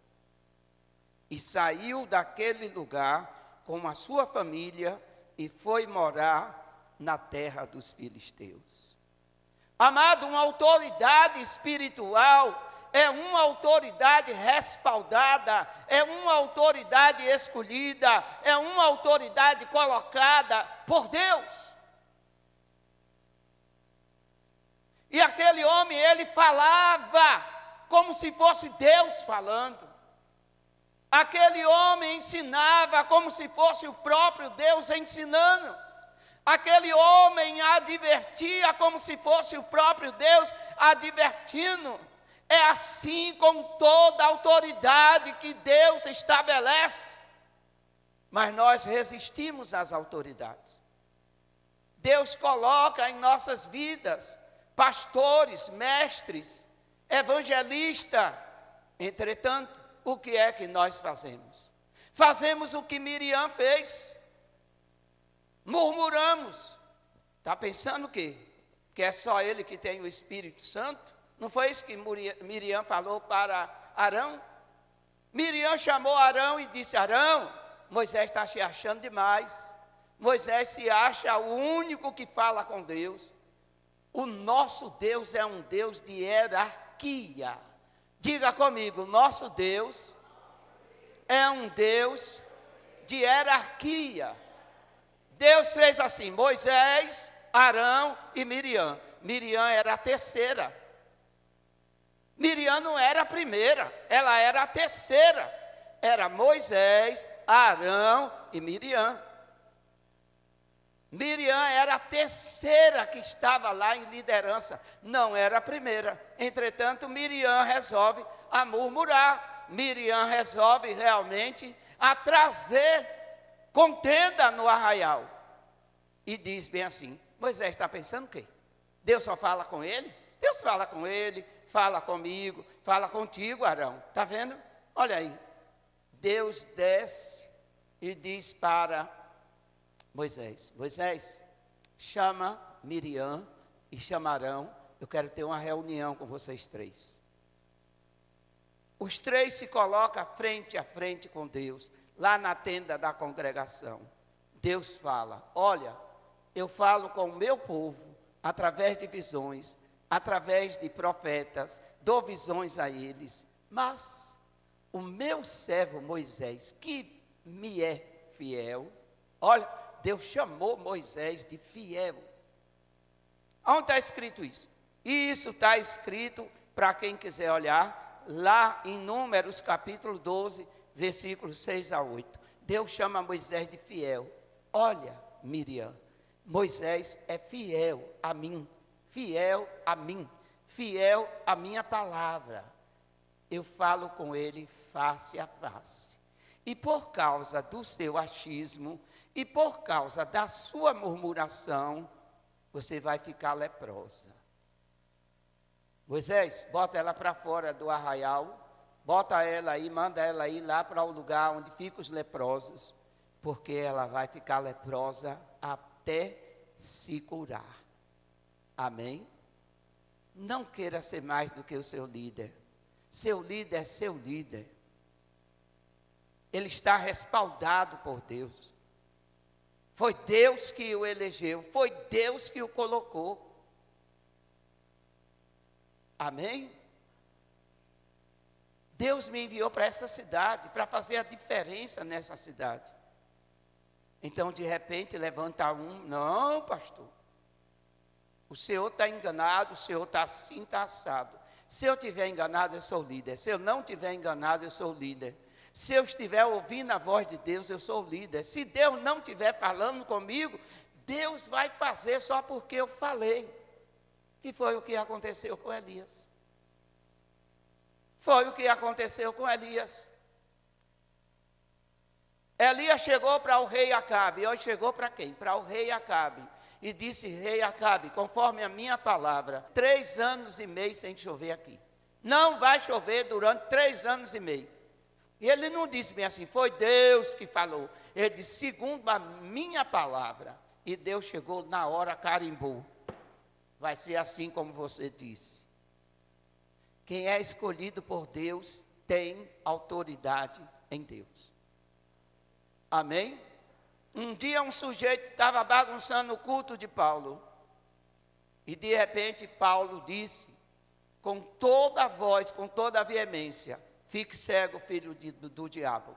E saiu daquele lugar com a sua família e foi morar na terra dos filisteus. Amado, uma autoridade espiritual é uma autoridade respaldada, é uma autoridade escolhida, é uma autoridade colocada por Deus. E aquele homem, ele falava como se fosse Deus falando. Aquele homem ensinava como se fosse o próprio Deus ensinando. Aquele homem advertia como se fosse o próprio Deus advertindo. É assim com toda a autoridade que Deus estabelece. Mas nós resistimos às autoridades. Deus coloca em nossas vidas pastores, mestres, evangelistas. Entretanto, o que é que nós fazemos? Fazemos o que Miriam fez. Murmuramos. Está pensando o quê? Que é só ele que tem o Espírito Santo? Não foi isso que Miriam falou para Arão? Miriam chamou Arão e disse: Arão, Moisés está se achando demais. Moisés se acha o único que fala com Deus. O nosso Deus é um Deus de hierarquia. Diga comigo, nosso Deus é um Deus de hierarquia. Deus fez assim, Moisés, Arão e Miriam. Miriam era a terceira. Miriam não era a primeira, ela era a terceira. Era Moisés, Arão e Miriam. Miriam era a terceira que estava lá em liderança, não era a primeira. Entretanto, Miriam resolve a murmurar. Miriam resolve realmente a trazer contenda no arraial. E diz bem assim, Moisés está pensando o quê? Deus só fala com ele? Deus fala com ele, fala comigo, fala contigo, Arão. Está vendo? Olha aí. Deus desce e diz para Moisés, Moisés, chama Miriam e chama Arão, eu quero ter uma reunião com vocês três. Os três se colocam frente a frente com Deus, lá na tenda da congregação. Deus fala, olha, eu falo com o meu povo, através de visões, através de profetas, dou visões a eles, mas o meu servo Moisés, que me é fiel. Olha, Deus chamou Moisés de fiel. Onde está escrito isso? E isso está escrito, para quem quiser olhar, lá em Números capítulo 12, versículos 6 a 8. Deus chama Moisés de fiel. Olha, Miriam, Moisés é fiel a mim, fiel a mim, fiel à minha palavra. Eu falo com ele face a face. E por causa do seu achismo, e por causa da sua murmuração, você vai ficar leprosa. Moisés, bota ela para fora do arraial, bota ela aí, manda ela ir lá para o lugar onde ficam os leprosos, porque ela vai ficar leprosa até se curar. Amém? Não queira ser mais do que o seu líder. Seu líder é seu líder. Ele está respaldado por Deus. Foi Deus que o elegeu, foi Deus que o colocou. Amém? Deus me enviou para essa cidade, para fazer a diferença nessa cidade. Então, de repente, levanta um, não, pastor, o senhor está enganado, o senhor está assim, está assado. Se eu estiver enganado, eu sou líder. Se eu não estiver enganado, eu sou líder. Se eu estiver ouvindo a voz de Deus, eu sou líder. Se Deus não estiver falando comigo, Deus vai fazer só porque eu falei. Que foi o que aconteceu com Elias. Foi o que aconteceu com Elias. Elias chegou para o rei Acabe. E hoje chegou para quem? Para o rei Acabe. E disse, rei Acabe, conforme a minha palavra, 3 anos e meio sem chover aqui. Não vai chover durante 3 anos e meio. E ele não disse bem assim, foi Deus que falou. Ele disse, segundo a minha palavra. E Deus chegou na hora, carimbou. Vai ser assim como você disse. Quem é escolhido por Deus tem autoridade em Deus. Amém? Um dia um sujeito estava bagunçando o culto de Paulo. E de repente Paulo disse, com toda a voz, com toda a veemência, fique cego, filho do diabo.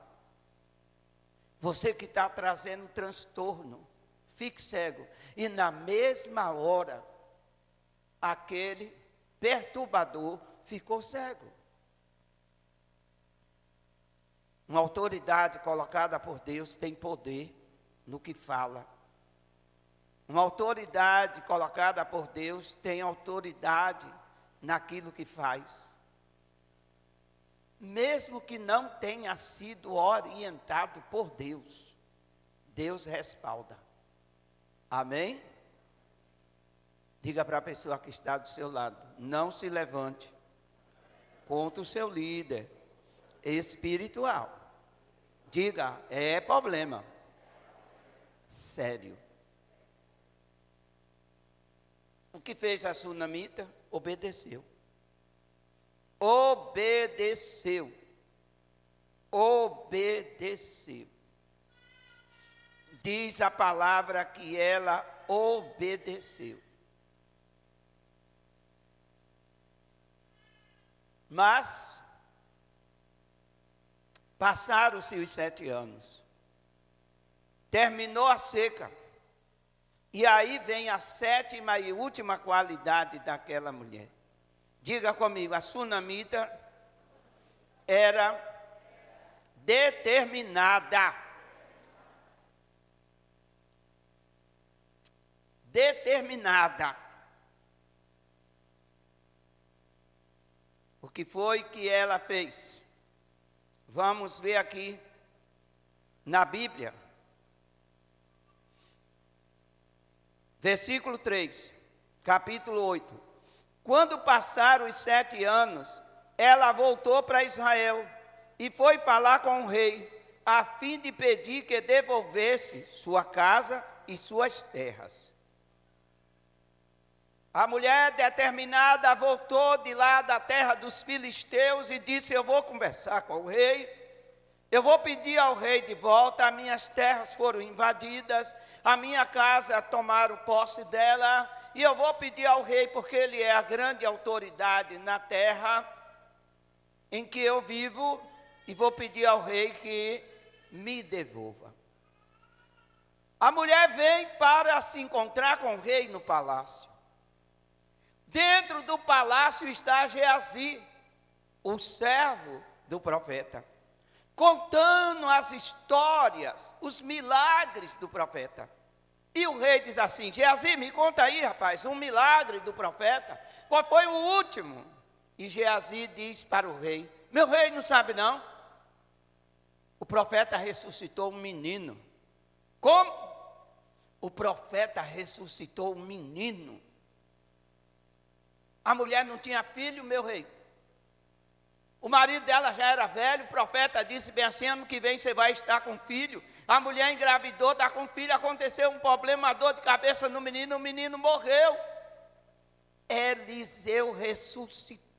Você que está trazendo transtorno, fique cego. E na mesma hora, aquele perturbador ficou cego. Uma autoridade colocada por Deus tem poder no que fala. Uma autoridade colocada por Deus tem autoridade naquilo que faz. Mesmo que não tenha sido orientado por Deus, Deus respalda. Amém? Diga para a pessoa que está do seu lado, não se levante contra o seu líder espiritual. Diga, é problema sério. O que fez a sunamita? Obedeceu. Obedeceu. Obedeceu. Diz a palavra que ela obedeceu. Mas passaram-se os 7 anos. Terminou a seca. E aí vem a 7ª e última qualidade daquela mulher. Diga comigo, a sunamita era determinada. Determinada. O que foi que ela fez? Vamos ver aqui na Bíblia. Versículo 3, capítulo 8. Quando passaram os 7 anos, ela voltou para Israel e foi falar com o rei, a fim de pedir que devolvesse sua casa e suas terras. A mulher determinada voltou de lá da terra dos filisteus e disse, eu vou conversar com o rei, eu vou pedir ao rei de volta, as minhas terras foram invadidas, a minha casa tomaram posse dela, e eu vou pedir ao rei, porque ele é a grande autoridade na terra em que eu vivo, e vou pedir ao rei que me devolva. A mulher vem para se encontrar com o rei no palácio. Dentro do palácio está Geazi, o servo do profeta, contando as histórias, os milagres do profeta. E o rei diz assim: Geazi, me conta aí, rapaz, um milagre do profeta. Qual foi o último? E Geazi diz para o rei: meu rei não sabe não? O profeta ressuscitou um menino. Como? O profeta ressuscitou um menino. A mulher não tinha filho, meu rei. O marido dela já era velho, o profeta disse bem assim: ano que vem você vai estar com filho. A mulher engravidou, está com filho, aconteceu um problema, uma dor de cabeça no menino, o menino morreu. Eliseu ressuscitou.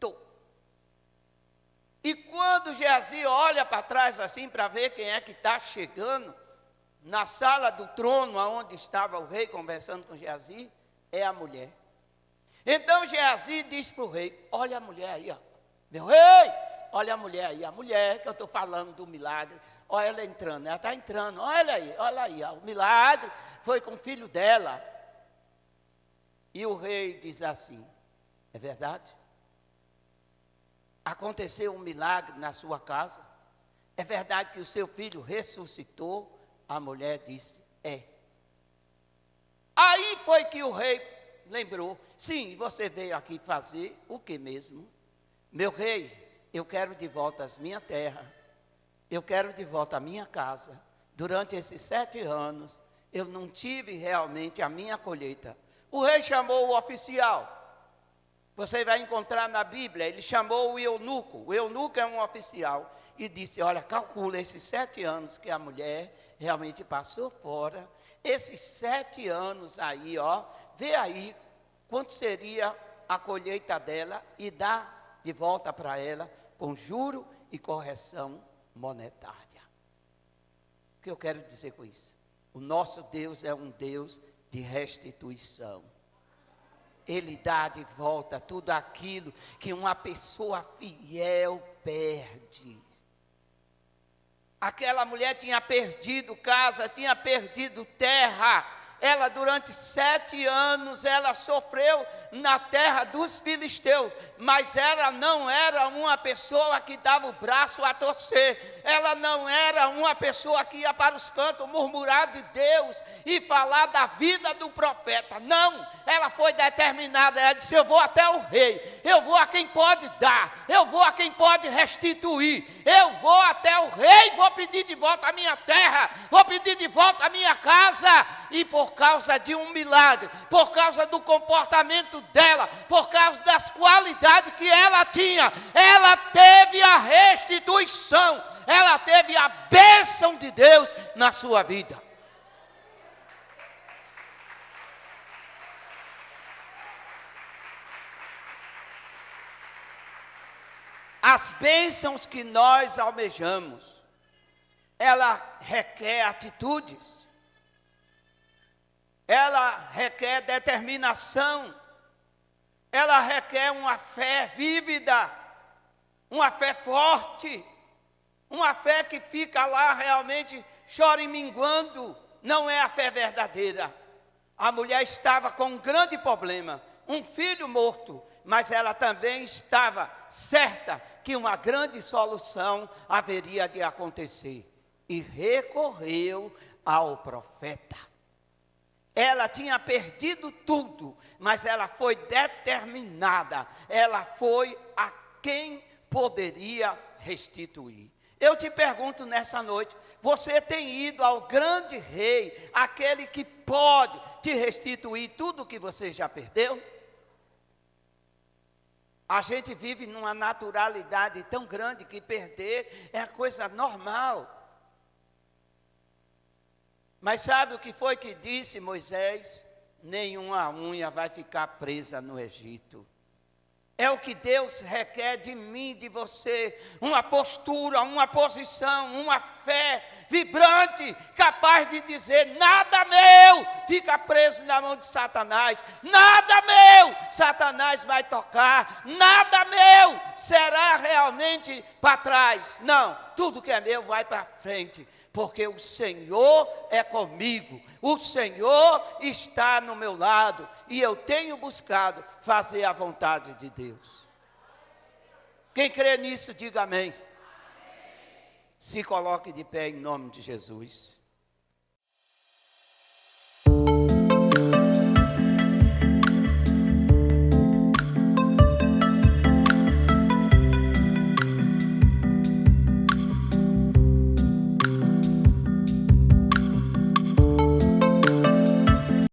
E quando Geazi olha para trás assim, para ver quem é que está chegando, na sala do trono, onde estava o rei conversando com Geazi, é a mulher. Então Geazi diz para o rei: olha a mulher aí, ó. Meu rei, olha a mulher aí, a mulher que eu estou falando do milagre. Olha ela entrando, ela está entrando, olha aí, ó, o milagre foi com o filho dela. E o rei diz assim: é verdade? Aconteceu um milagre na sua casa? É verdade que o seu filho ressuscitou? A mulher disse: é. Aí foi que o rei lembrou: sim, você veio aqui fazer o que mesmo? Meu rei, eu quero de volta as minhas terras, eu quero de volta a minha casa. Durante esses 7 anos, eu não tive realmente a minha colheita. O rei chamou o oficial. Você vai encontrar na Bíblia, ele chamou o eunuco. O eunuco é um oficial. E disse: olha, calcula esses 7 anos que a mulher realmente passou fora. Esses 7 anos aí, ó, vê aí quanto seria a colheita dela e dá de volta para ela com juro e correção monetária. O que eu quero dizer com isso? O nosso Deus é um Deus de restituição. Ele dá de volta tudo aquilo que uma pessoa fiel perde. Aquela mulher tinha perdido casa, tinha perdido terra. Ela durante 7 anos, ela sofreu na terra dos filisteus, mas ela não era uma pessoa que dava o braço a torcer, ela não era uma pessoa que ia para os cantos murmurar de Deus e falar da vida do profeta. Não, ela foi determinada, ela disse: eu vou até o rei, eu vou a quem pode dar, eu vou a quem pode restituir, eu vou até o rei, vou pedir de volta a minha terra, vou pedir de volta a minha casa. E por causa de um milagre, por causa do comportamento dela, por causa das qualidades que ela tinha, ela teve a restituição, ela teve a bênção de Deus na sua vida. As bênçãos que nós almejamos, ela requer atitudes. Ela requer determinação, ela requer uma fé vívida, uma fé forte, uma fé que fica lá realmente choraminguando, não é a fé verdadeira. A mulher estava com um grande problema, um filho morto, mas ela também estava certa que uma grande solução haveria de acontecer, e recorreu ao profeta. Ela tinha perdido tudo, mas ela foi determinada, ela foi a quem poderia restituir. Eu te pergunto nessa noite: você tem ido ao grande rei, aquele que pode te restituir tudo que você já perdeu? A gente vive numa naturalidade tão grande que perder é a coisa normal. Mas sabe o que foi que disse Moisés? Nenhuma unha vai ficar presa no Egito. É o que Deus requer de mim, de você, uma postura, uma posição, uma fé vibrante, capaz de dizer: nada meu fica preso na mão de Satanás, nada meu Satanás vai tocar, nada meu será realmente para trás. Não, tudo que é meu vai para frente, porque o Senhor é comigo, o Senhor está no meu lado, e eu tenho buscado fazer a vontade de Deus. Quem crê nisso, diga amém. Se coloque de pé em nome de Jesus.